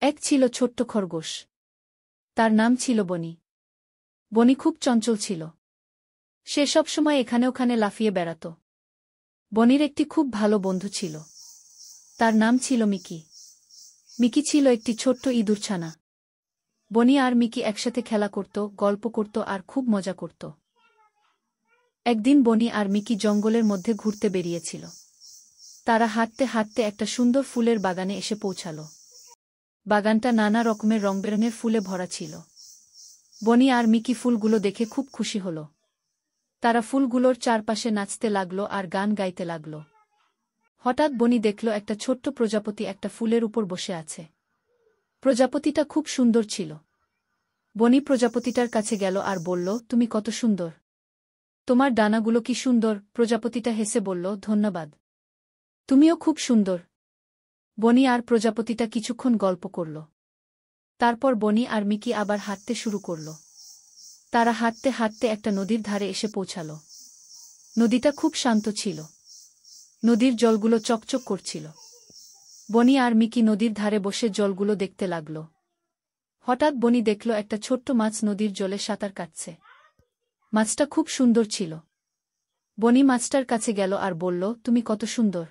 এক ছিল ছোট্ট খরগোশ। তার নাম ছিল বনি। বনি খুব চঞ্চল ছিল। সে সবসময় এখানে ওখানে লাফিয়ে বেড়াত। বনির একটি খুব ভালো বন্ধু ছিল। তার নাম ছিল মিকি। মিকি ছিল একটি ছোট্ট ইঁদুরছানা। বনি আর মিকি একসাথে খেলা করত, গল্প করত আর খুব মজা করত। একদিন বনি আর মিকি জঙ্গলের মধ্যে ঘুরতে বেরিয়েছিল। তারা হাঁটতে হাঁটতে একটা সুন্দর ফুলের বাগানে এসে পৌঁছাল। বাগানটা নানা রকমের রংবেরঙের ফুলে ভরা ছিল। বনি আর মিকি ফুলগুলো দেখে খুব খুশি হল। তারা ফুলগুলোর চারপাশে নাচতে লাগল আর গান গাইতে লাগল। হঠাৎ বনি দেখল একটা ছোট্ট প্রজাপতি একটা ফুলের উপর বসে আছে। প্রজাপতিটা খুব সুন্দর ছিল। বনি প্রজাপতিটার কাছে গেল আর বলল, তুমি কত সুন্দর। তোমার ডানাগুলো কি সুন্দর। প্রজাপতিটা হেসে বলল, ধন্যবাদ। তুমিও খুব সুন্দর। বনি আর প্রজাপতিটা কিছুক্ষণ গল্প করল। তারপর বনি আর মিকি আবার হাঁটতে শুরু করল। তারা হাঁটতে হাঁটতে একটা নদীর ধারে এসে পৌঁছাল। নদীটা খুব শান্ত ছিল। নদীর জলগুলো চকচক করছিল। বনি আর মিকি নদীর ধারে বসে জলগুলো দেখতে লাগল। হঠাৎ বনি দেখল একটা ছোট্ট মাছ নদীর জলে সাঁতার কাটছে। মাছটা খুব সুন্দর ছিল। বনি মাছটার কাছে গেল আর বলল, তুমি কত সুন্দর।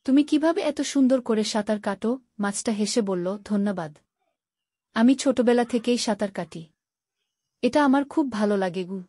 তুমি কিভাবে এত সুন্দর করে সাঁতার কাটো। মাছটা হেসে বলল, ধন্যবাদ। আমি ছোটবেলা থেকেই সাঁতার কাটি। এটা আমার খুব ভালো লাগে গু।